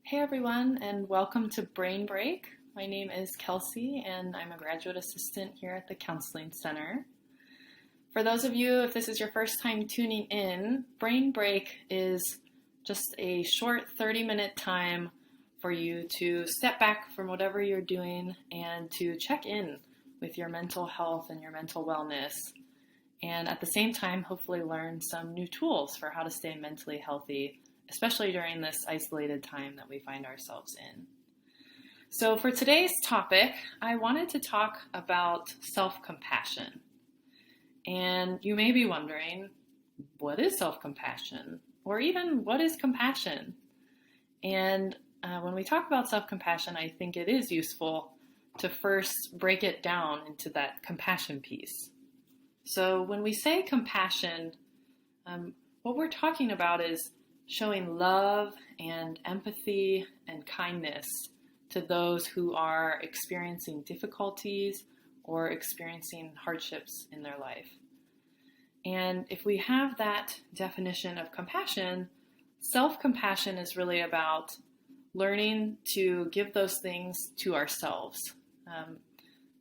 Hey everyone, and welcome to Brain Break. My name is Kelsey, and I'm a graduate assistant here at the Counseling Center. For those of you, if this is your first time tuning in, Brain Break is just a short 30-minute time for you to step back from whatever you're doing and to check in with your mental health and your mental wellness. And at the same time, hopefully learn some new tools for how to stay mentally healthy, especially during this isolated time that we find ourselves in. So for today's topic, I wanted to talk about self-compassion. And you may be wondering, what is self-compassion? Or even, what is compassion? And when we talk about self-compassion, I think it is useful to first break it down into that compassion piece. So when we say compassion, what we're talking about is showing love and empathy and kindness to those who are experiencing difficulties or experiencing hardships in their life. And if we have that definition of compassion, self-compassion is really about learning to give those things to ourselves.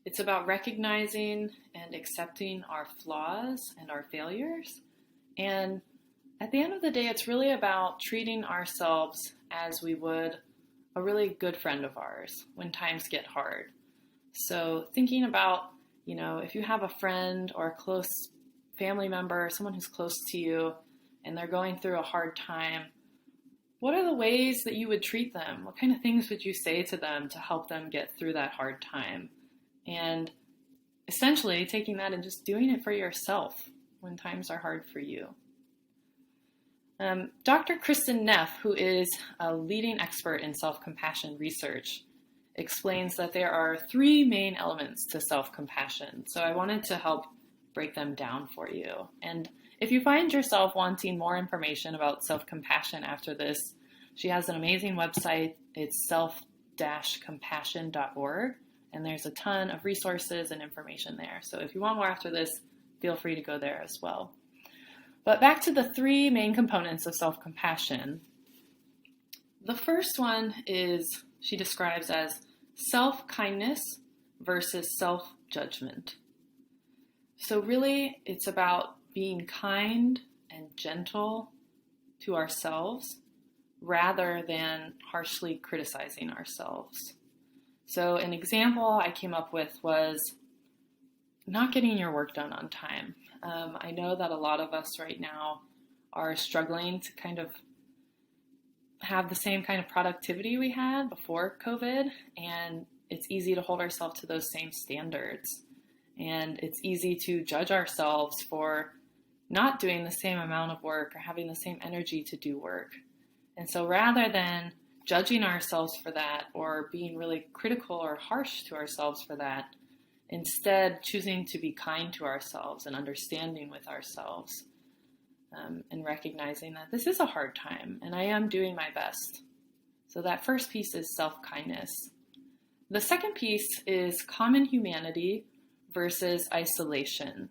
It's about recognizing and accepting our flaws and our failures. And at the end of the day, it's really about treating ourselves as we would a really good friend of ours when times get hard. So thinking about, if you have a friend or a close family member, someone who's close to you, and they're going through a hard time, what are the ways that you would treat them? What kind of things would you say to them to help them get through that hard time? And essentially taking that and just doing it for yourself when times are hard for you. Dr. Kristen Neff, who is a leading expert in self-compassion research, explains that there are three main elements to self-compassion. So I wanted to help break them down for you. And if you find yourself wanting more information about self-compassion after this, she has an amazing website. It's self-compassion.org, and there's a ton of resources and information there. So if you want more after this, feel free to go there as well. But back to the three main components of self-compassion. The first one is, she describes as self-kindness versus self-judgment. So really, it's about being kind and gentle to ourselves rather than harshly criticizing ourselves. So an example I came up with was not getting your work done on time. I know that a lot of us right now are struggling to kind of have the same kind of productivity we had before COVID, and it's easy to hold ourselves to those same standards. And it's easy to judge ourselves for not doing the same amount of work or having the same energy to do work. And so rather than judging ourselves for that or being really critical or harsh to ourselves for that, instead choosing to be kind to ourselves and understanding with ourselves, and recognizing that this is a hard time and I am doing my best. So that first piece is self-kindness. The second piece is common humanity versus isolation.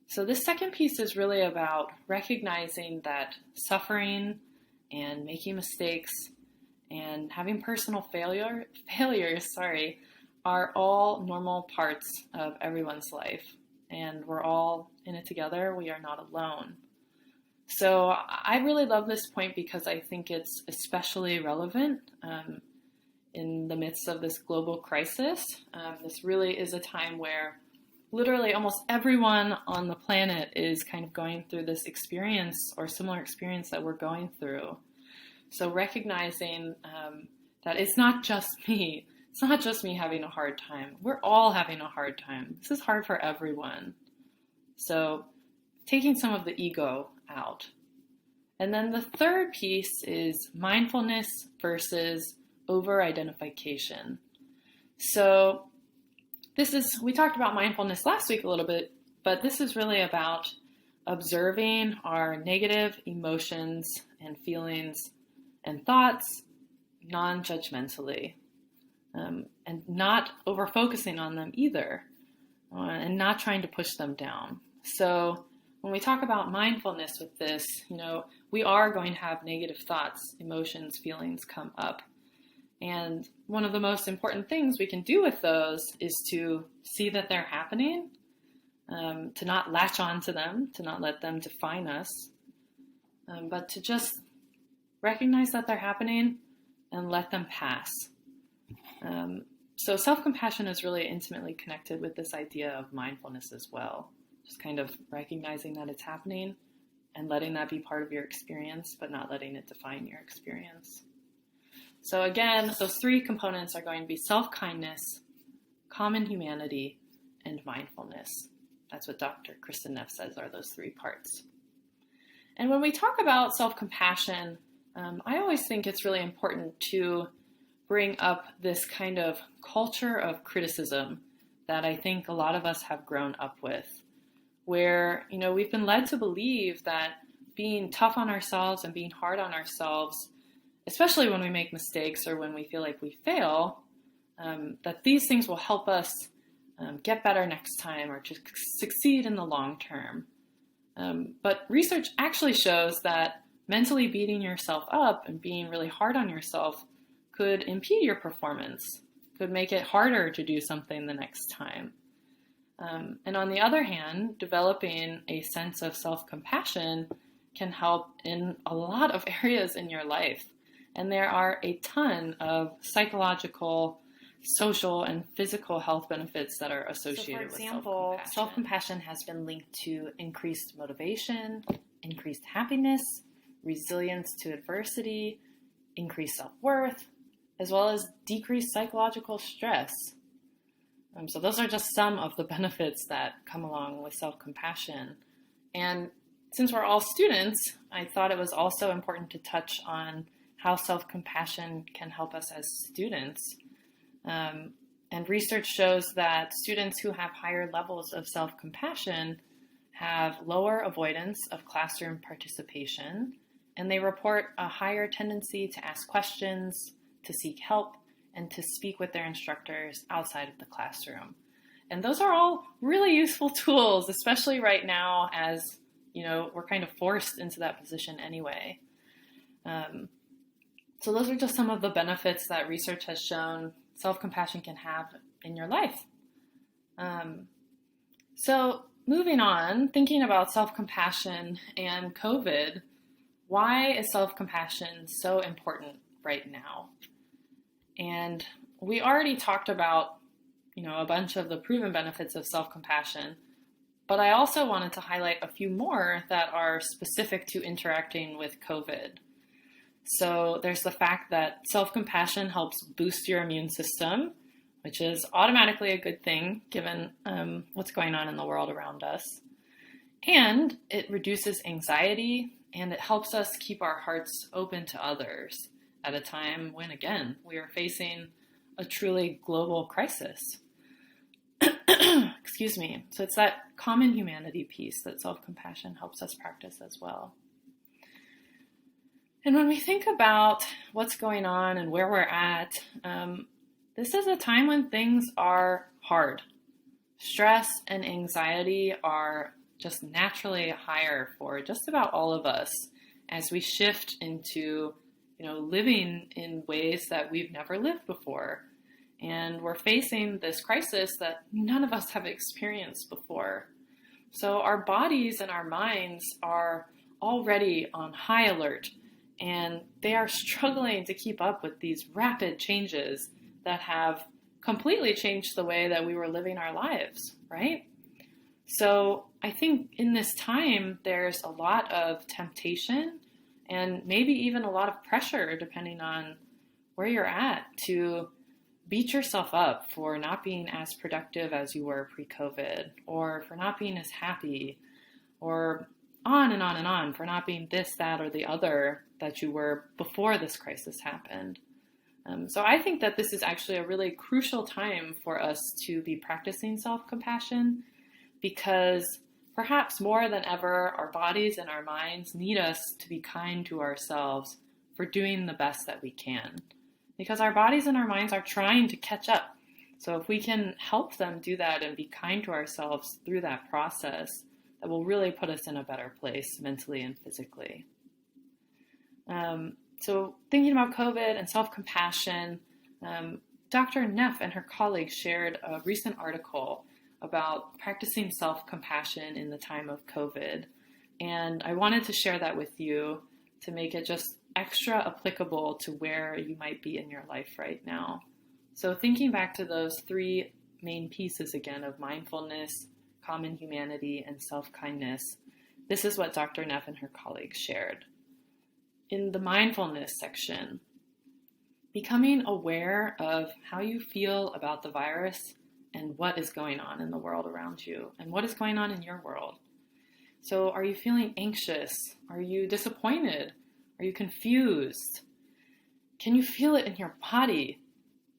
So this second piece is really about recognizing that suffering and making mistakes and having personal failures are all normal parts of everyone's life, and we're all in it together. We are not alone. So I really love this point because I think it's especially relevant in the midst of this global crisis. This really is a time where literally almost everyone on the planet is kind of going through this experience or similar experience that we're going through. So recognizing that it's not just me. It's not just me having a hard time. We're all having a hard time. This is hard for everyone. So taking some of the ego out. And then the third piece is mindfulness versus over-identification. So we talked about mindfulness last week a little bit, but this is really about observing our negative emotions and feelings and thoughts non-judgmentally. And not over-focusing on them either, and not trying to push them down. So when we talk about mindfulness with this, we are going to have negative thoughts, emotions, feelings come up. And one of the most important things we can do with those is to see that they're happening, to not latch on to them, to not let them define us, but to just recognize that they're happening and let them pass. So self-compassion is really intimately connected with this idea of mindfulness as well. Just kind of recognizing that it's happening and letting that be part of your experience, but not letting it define your experience. So again, those three components are going to be self-kindness, common humanity, and mindfulness. That's what Dr. Kristen Neff says are those three parts. And when we talk about self-compassion, I always think it's really important to bring up this kind of culture of criticism that I think a lot of us have grown up with, where, we've been led to believe that being tough on ourselves and being hard on ourselves, especially when we make mistakes or when we feel like we fail, that these things will help us get better next time or to succeed in the long term. But research actually shows that mentally beating yourself up and being really hard on yourself could impede your performance, could make it harder to do something the next time. And on the other hand, developing a sense of self-compassion can help in a lot of areas in your life. And there are a ton of psychological, social, and physical health benefits that are associated with self-compassion. So for example, self-compassion has been linked to increased motivation, increased happiness, resilience to adversity, increased self-worth, as well as decreased psychological stress. So those are just some of the benefits that come along with self-compassion. And since we're all students, I thought it was also important to touch on how self-compassion can help us as students. And research shows that students who have higher levels of self-compassion have lower avoidance of classroom participation, and they report a higher tendency to ask questions, to seek help, and to speak with their instructors outside of the classroom. And those are all really useful tools, especially right now as, we're kind of forced into that position anyway. So those are just some of the benefits that research has shown self-compassion can have in your life. So moving on, thinking about self-compassion and COVID, why is self-compassion so important right now? And we already talked about, a bunch of the proven benefits of self-compassion, but I also wanted to highlight a few more that are specific to interacting with COVID. So there's the fact that self-compassion helps boost your immune system, which is automatically a good thing given what's going on in the world around us. And it reduces anxiety, and it helps us keep our hearts open to others at a time when, again, we are facing a truly global crisis. Excuse me. So it's that common humanity piece that self-compassion helps us practice as well. And when we think about what's going on and where we're at, this is a time when things are hard. Stress and anxiety are just naturally higher for just about all of us as we shift into, living in ways that we've never lived before. And we're facing this crisis that none of us have experienced before. So our bodies and our minds are already on high alert, and they are struggling to keep up with these rapid changes that have completely changed the way that we were living our lives, right? So I think in this time, there's a lot of temptation and maybe even a lot of pressure, depending on where you're at, to beat yourself up for not being as productive as you were pre-COVID, or for not being as happy, or on and on and on, for not being this, that, or the other that you were before this crisis happened. So I think that this is actually a really crucial time for us to be practicing self-compassion, because perhaps more than ever, our bodies and our minds need us to be kind to ourselves for doing the best that we can, because our bodies and our minds are trying to catch up. So if we can help them do that and be kind to ourselves through that process, that will really put us in a better place mentally and physically. So thinking about COVID and self-compassion, Dr. Neff and her colleagues shared a recent article about practicing self-compassion in the time of COVID. And I wanted to share that with you to make it just extra applicable to where you might be in your life right now. So thinking back to those three main pieces again of mindfulness, common humanity, and self-kindness, this is what Dr. Neff and her colleagues shared. In the mindfulness section, becoming aware of how you feel about the virus and what is going on in the world around you and what is going on in your world. So are you feeling anxious? Are you disappointed? Are you confused? Can you feel it in your body?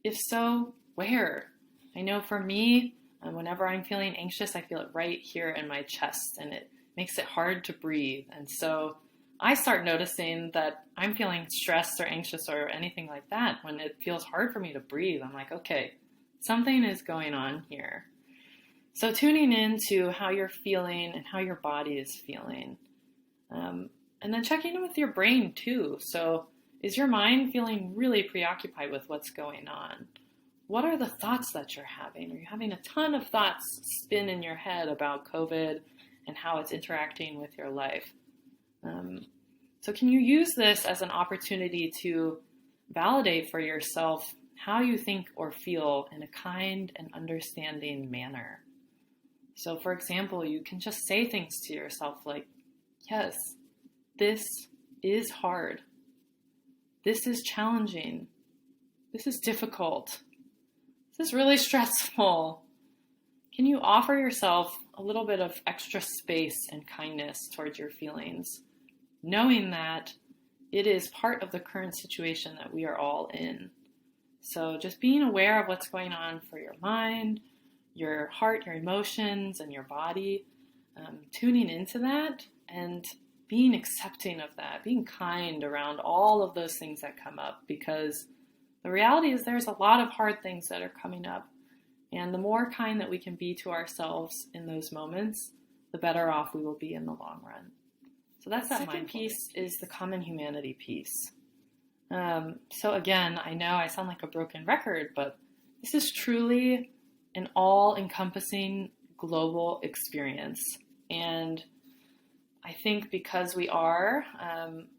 If so, where? I know for me, whenever I'm feeling anxious, I feel it right here in my chest, and it makes it hard to breathe. And so I start noticing that I'm feeling stressed or anxious or anything like that when it feels hard for me to breathe. I'm like, okay, something is going on here. So tuning into how you're feeling and how your body is feeling. And then checking in with your brain too. So is your mind feeling really preoccupied with what's going on? What are the thoughts that you're having? Are you having a ton of thoughts spin in your head about COVID and how it's interacting with your life? So can you use this as an opportunity to validate for yourself how you think or feel in a kind and understanding manner? So for example, you can just say things to yourself like, yes, this is hard. This is challenging. This is difficult. This is really stressful. Can you offer yourself a little bit of extra space and kindness towards your feelings, knowing that it is part of the current situation that we are all in? So just being aware of what's going on for your mind, your heart, your emotions, and your body, tuning into that and being accepting of that, being kind around all of those things that come up, because the reality is there's a lot of hard things that are coming up. And the more kind that we can be to ourselves in those moments, the better off we will be in the long run. So that's that second piece is the common humanity piece. So again, I know I sound like a broken record, but this is truly an all-encompassing global experience. And I think because we are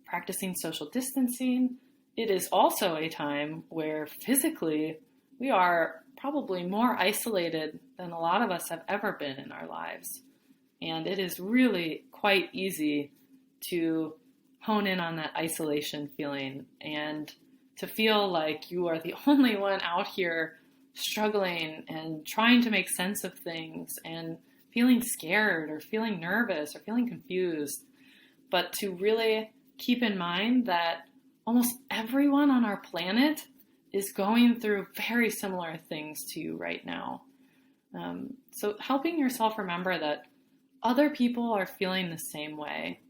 practicing social distancing, it is also a time where physically we are probably more isolated than a lot of us have ever been in our lives. And it is really quite easy to hone in on that isolation feeling and to feel like you are the only one out here struggling and trying to make sense of things and feeling scared or feeling nervous or feeling confused. But to really keep in mind that almost everyone on our planet is going through very similar things to you right now. So helping yourself remember that other people are feeling the same way.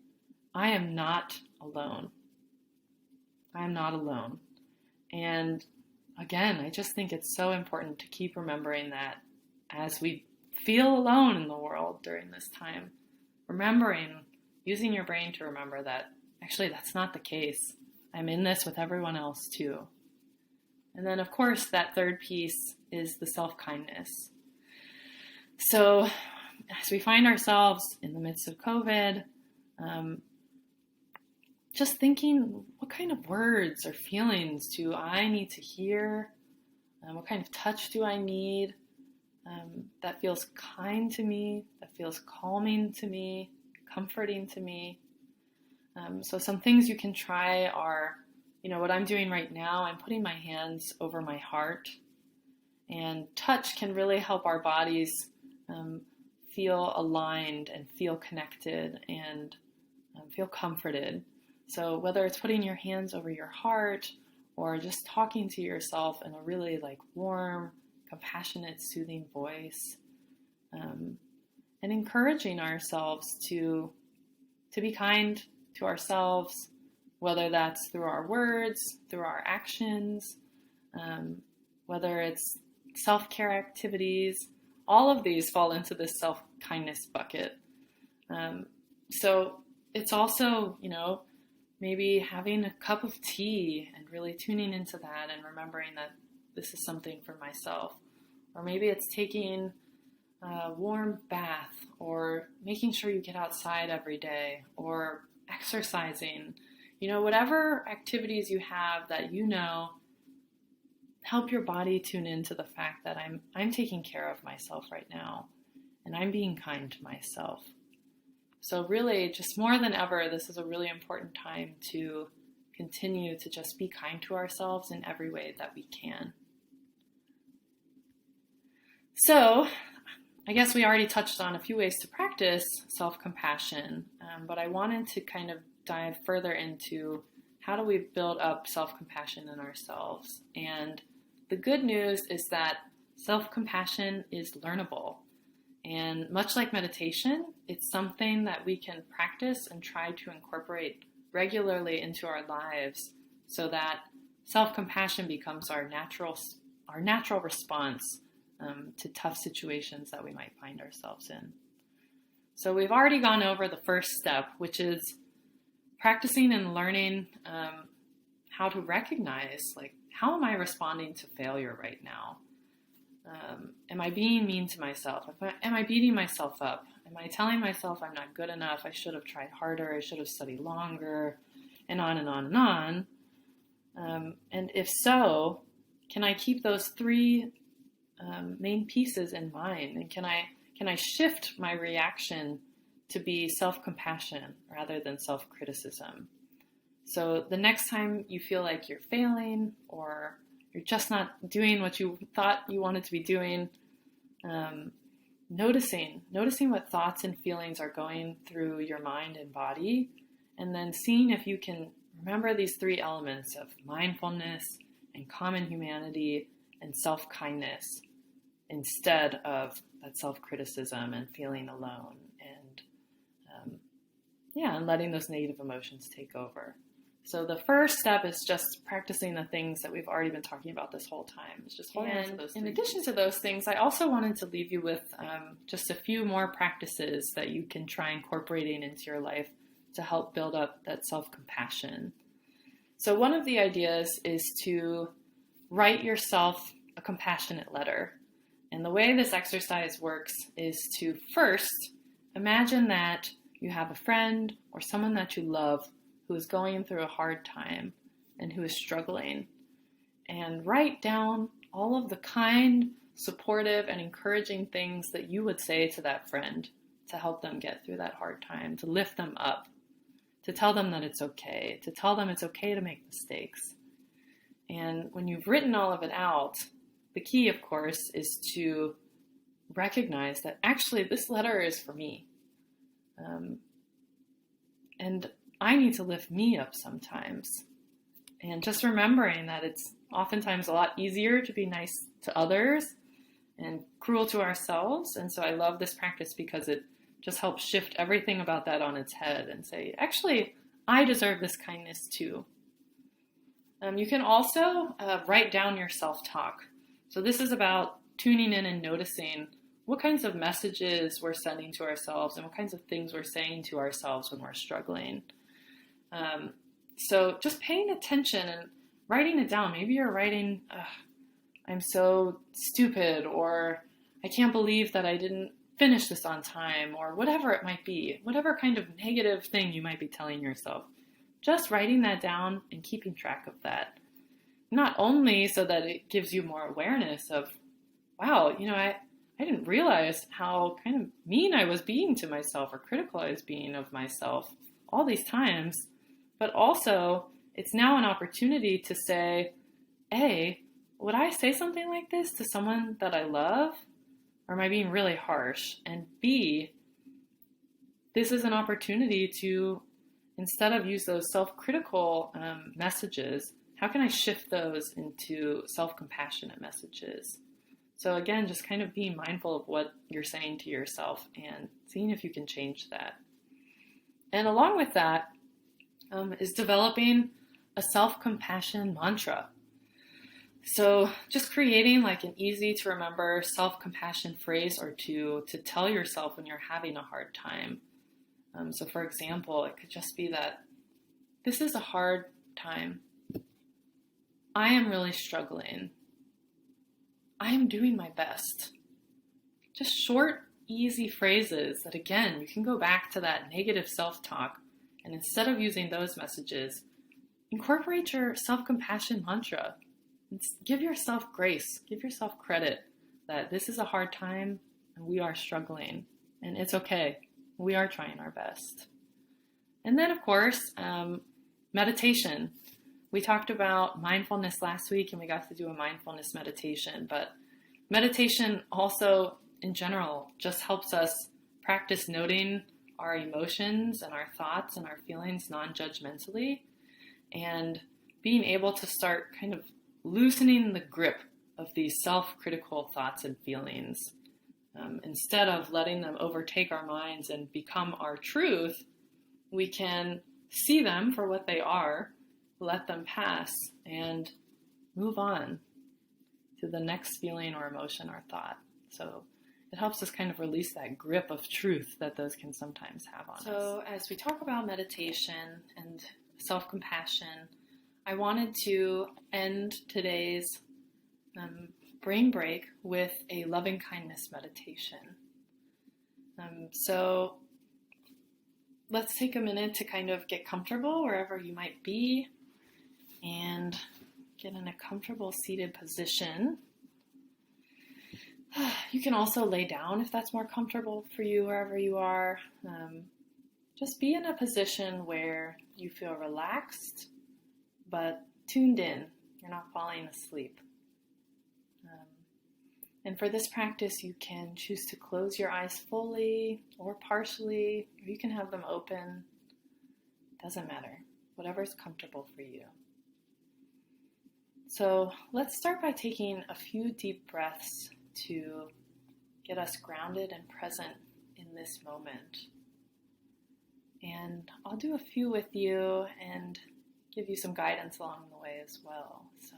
I am not alone. I am not alone. And again, I just think it's so important to keep remembering that as we feel alone in the world during this time, remembering, using your brain to remember that actually that's not the case. I'm in this with everyone else too. And then of course that third piece is the self-kindness. So as we find ourselves in the midst of COVID, just thinking, what kind of words or feelings do I need to hear? What kind of touch do I need that feels kind to me, that feels calming to me, comforting to me? So some things you can try are, what I'm doing right now, I'm putting my hands over my heart. And touch can really help our bodies feel aligned and feel connected and feel comforted. So whether it's putting your hands over your heart or just talking to yourself in a really warm, compassionate, soothing voice, and encouraging ourselves to be kind to ourselves, whether that's through our words, through our actions, whether it's self-care activities, all of these fall into this self-kindness bucket. So it's also, maybe having a cup of tea and really tuning into that and remembering that this is something for myself. Or maybe it's taking a warm bath, or making sure you get outside every day, or exercising. Whatever activities you have that help your body tune into the fact that I'm taking care of myself right now, and I'm being kind to myself. So really, just more than ever, this is a really important time to continue to just be kind to ourselves in every way that we can. So, I guess we already touched on a few ways to practice self-compassion, but I wanted to kind of dive further into how do we build up self-compassion in ourselves. And the good news is that self-compassion is learnable. And much like meditation, it's something that we can practice and try to incorporate regularly into our lives so that self-compassion becomes our natural response to tough situations that we might find ourselves in. So we've already gone over the first step, which is practicing and learning how to recognize, how am I responding to failure right now? Am I being mean to myself? Am I beating myself up? Am I telling myself I'm not good enough? I should have tried harder. I should have studied longer, and on and on and on. And if so, can I keep those three main pieces in mind? And can I shift my reaction to be self-compassion rather than self-criticism? So the next time you feel like you're failing, or you're just not doing what you thought you wanted to be doing, noticing what thoughts and feelings are going through your mind and body, and then seeing if you can remember these three elements of mindfulness and common humanity and self-kindness instead of that self-criticism and feeling alone and letting those negative emotions take over. So the first step is just practicing the things that we've already been talking about this whole time. It's just holding on to those. In addition to those things, I also wanted to leave you with just a few more practices that you can try incorporating into your life to help build up that self-compassion. So one of the ideas is to write yourself a compassionate letter. And the way this exercise works is to first imagine that you have a friend or someone that you love who is going through a hard time and who is struggling, and write down all of the kind, supportive, and encouraging things that you would say to that friend to help them get through that hard time, to lift them up, to tell them that it's okay, to tell them it's okay to make mistakes. And when you've written all of it out, the key, of course, is to recognize that actually this letter is for me. And I need to lift me up sometimes. And just remembering that it's oftentimes a lot easier to be nice to others and cruel to ourselves. And so I love this practice because it just helps shift everything about that on its head and say, actually, I deserve this kindness too. You can also write down your self-talk. So this is about tuning in and noticing what kinds of messages we're sending to ourselves and what kinds of things we're saying to ourselves when we're struggling. So just paying attention and writing it down. Maybe you're writing, I'm so stupid, or I can't believe that I didn't finish this on time, or whatever it might be, whatever kind of negative thing you might be telling yourself. Just writing that down and keeping track of that. Not only so that it gives you more awareness of, wow, I didn't realize how kind of mean I was being to myself or critical I was being of myself all these times, but also it's now an opportunity to say, A, would I say something like this to someone that I love? Or am I being really harsh? And B, this is an opportunity to, instead of use those self-critical messages, how can I shift those into self-compassionate messages? So again, just kind of being mindful of what you're saying to yourself and seeing if you can change that. And along with that is developing a self-compassion mantra. So just creating like an easy to remember self-compassion phrase or two to tell yourself when you're having a hard time. So for example, it could just be that this is a hard time. I am really struggling. I am doing my best. Just short, easy phrases that, again, you can go back to that negative self-talk, and instead of using those messages, incorporate your self-compassion mantra. Give yourself grace, give yourself credit that this is a hard time and we are struggling, and it's okay. We are trying our best. And then, of course, meditation. We talked about mindfulness last week and we got to do a mindfulness meditation, but meditation also in general just helps us practice noting our emotions and our thoughts and our feelings non-judgmentally, and being able to start kind of loosening the grip of these self-critical thoughts and feelings. Instead of letting them overtake our minds and become our truth, we can see them for what they are, let them pass, and move on to the next feeling or emotion or thought. So it helps us kind of release that grip of truth that those can sometimes have on us. So as we talk about meditation and self-compassion, I wanted to end today's brain break with a loving kindness meditation. So let's take a minute to kind of get comfortable wherever you might be and get in a comfortable seated position. You can also lay down if that's more comfortable for you wherever you are. Just be in a position where you feel relaxed but tuned in. You're not falling asleep. And for this practice, you can choose to close your eyes fully or partially, or you can have them open. Doesn't matter. Whatever's comfortable for you. So let's start by taking a few deep breaths to get us grounded and present in this moment. And I'll do a few with you and give you some guidance along the way as well. So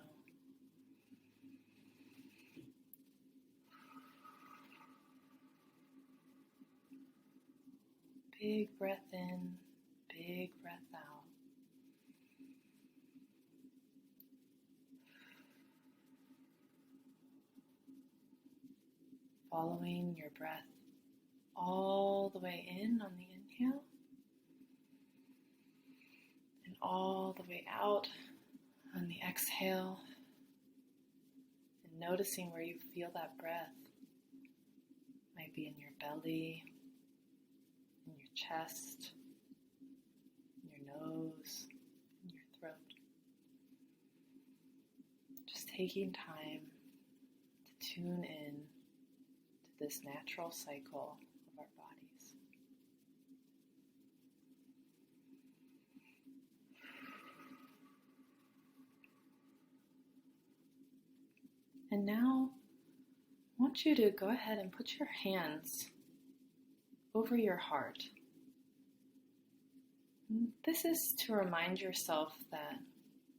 big breath in, big breath out. Following your breath all the way in on the inhale and all the way out on the exhale, and noticing where you feel that breath. Might be in your belly, in your chest, in your nose, in your throat. Just taking time to tune in to this natural cycle of our bodies. And now I want you to go ahead and put your hands over your heart. This is to remind yourself that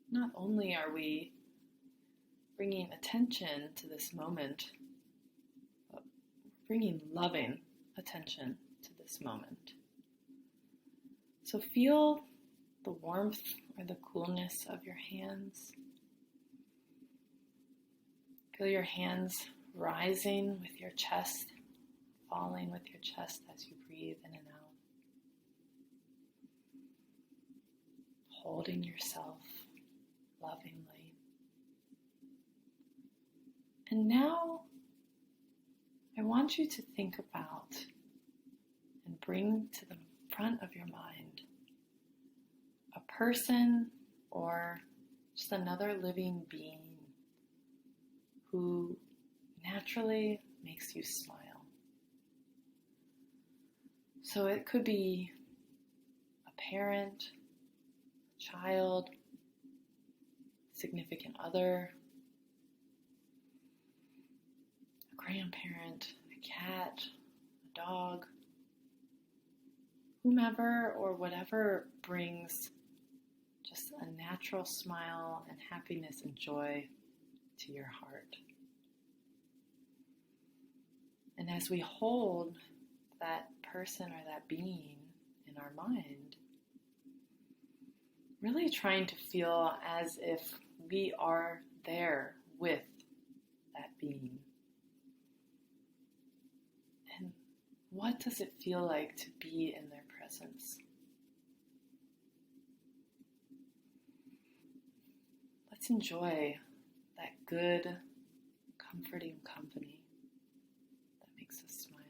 not only are we bringing attention to this moment, but bringing loving attention to this moment. So feel the warmth or the coolness of your hands. Feel your hands rising with your chest, falling with your chest as you breathe in and out. Holding yourself lovingly. And now I want you to think about and bring to the front of your mind a person or just another living being who naturally makes you smile. So it could be a parent, a child, significant other, a grandparent, a cat, a dog, whomever or whatever brings just a natural smile and happiness and joy to your heart. And as we hold that person or that being in our mind, really trying to feel as if we are there with that being? And what does it feel like to be in their presence? Let's enjoy that good, comforting company that makes us smile.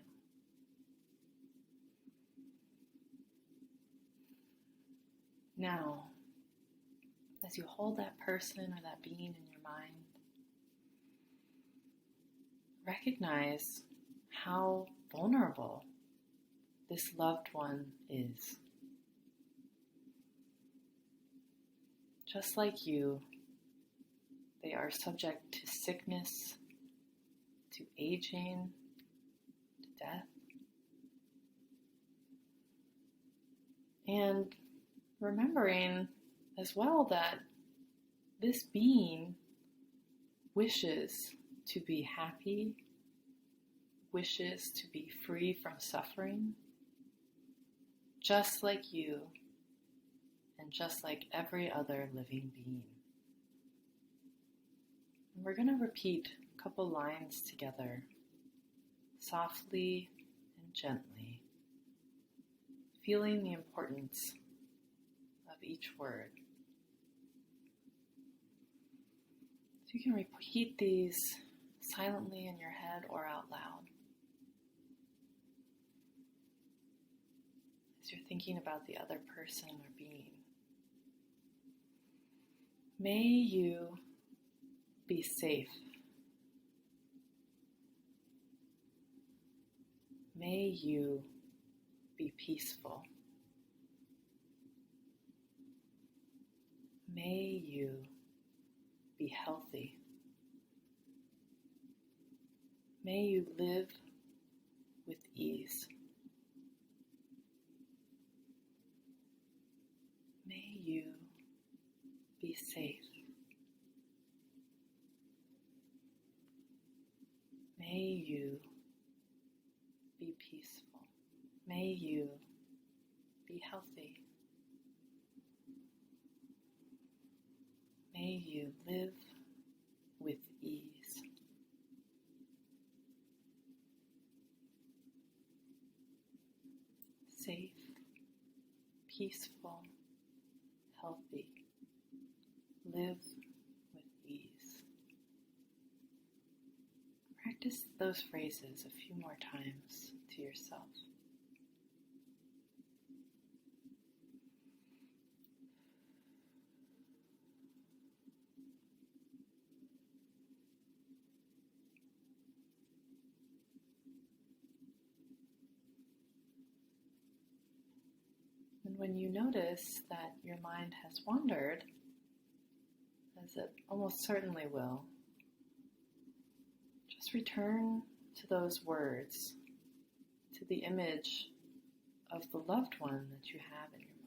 Now, as you hold that person or that being in your mind, recognize how vulnerable this loved one is. Just like you, they are subject to sickness, to aging, to death. And remembering as well that this being wishes to be happy, wishes to be free from suffering, just like you and just like every other living being. And we're going to repeat a couple lines together, softly and gently, feeling the importance of each word. So you can repeat these silently in your head or out loud as you're thinking about the other person or being. May you be safe. May you be peaceful. May you be healthy. May you live with ease. May you be safe. May you be peaceful. May you be healthy. May you live with ease. Safe, peaceful, healthy. Live with ease. Practice those phrases a few more times to yourself. And when you notice that your mind has wandered, as it almost certainly will, just return to those words, to the image of the loved one that you have in your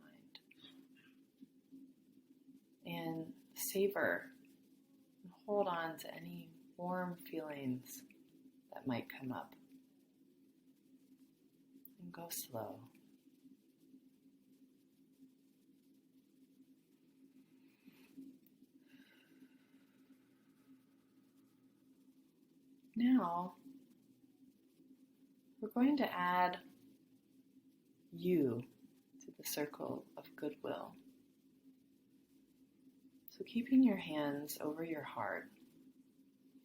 mind, and savor and hold on to any warm feelings that might come up. And go slow. Now, we're going to add you to the circle of goodwill. So keeping your hands over your heart,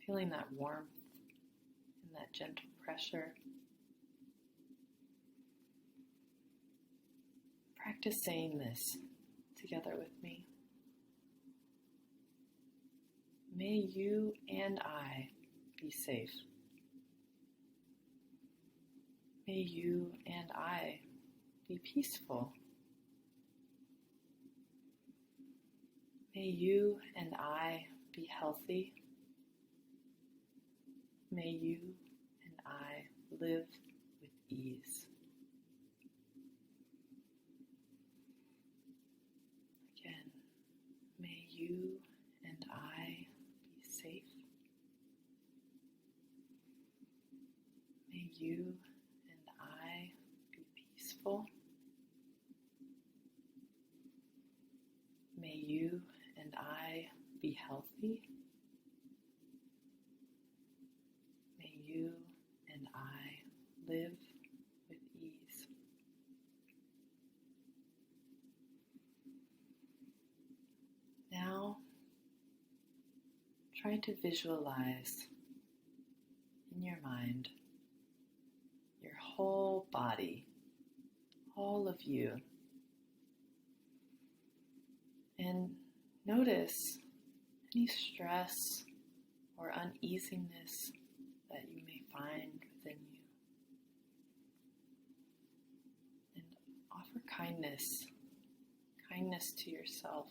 feeling that warmth and that gentle pressure. Practice saying this together with me. May you and I be safe. May you and I be peaceful. May you and I be healthy. May you and I live with ease. Again, may you and I be safe. May you and I be peaceful. May you and I be healthy. try to visualize in your mind your whole body, all of you, and notice any stress or uneasiness that you may find within you. And offer kindness to yourself,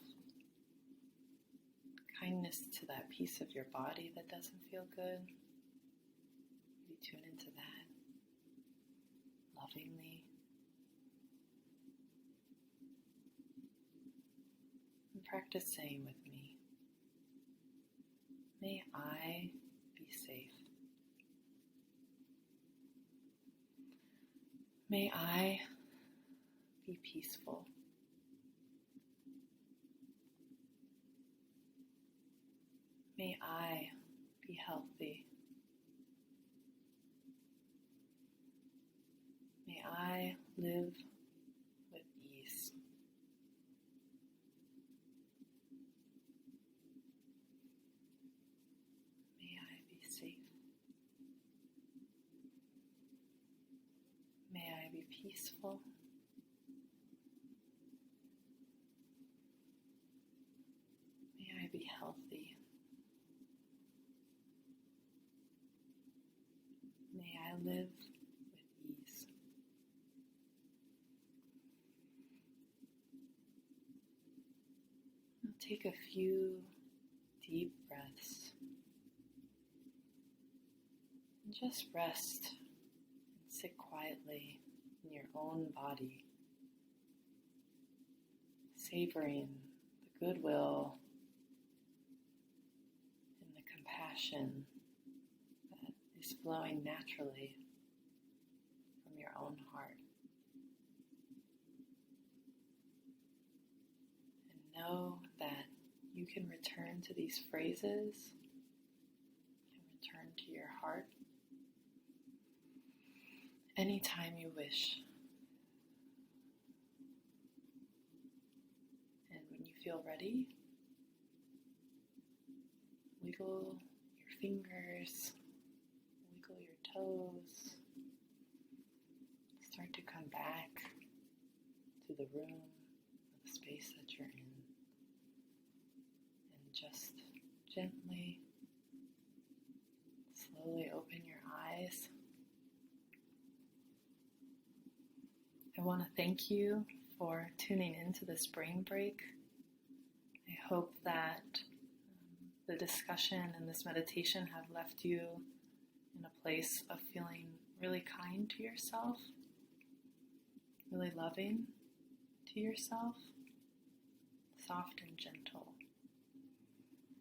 kindness to that piece of your body that doesn't feel good. Maybe tune into that lovingly. And practice saying with me, may I be safe. May I be peaceful. May I be healthy. May I live with ease. May I be safe. May I be peaceful. May I be healthy. May I live with ease. Now take a few deep breaths and just rest and sit quietly in your own body, savoring the goodwill and the compassion that is flowing naturally from your own heart. And know that you can return to these phrases, you can return to your heart anytime you wish. And when you feel ready, wiggle your fingers, wiggle your toes, start to come back to the room, the space that you're in, and just gently, slowly open your eyes. I want to thank you for tuning into the spring break. I hope that the discussion and this meditation have left you in a place of feeling really kind to yourself, really loving to yourself, soft and gentle.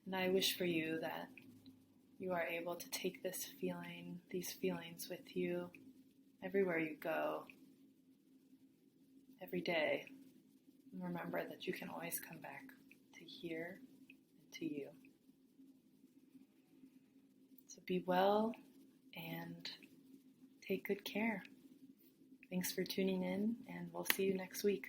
And I wish for you that you are able to take these feelings with you everywhere you go, every day. And remember that you can always come back to here and to you. So be well and take good care. Thanks for tuning in, and we'll see you next week.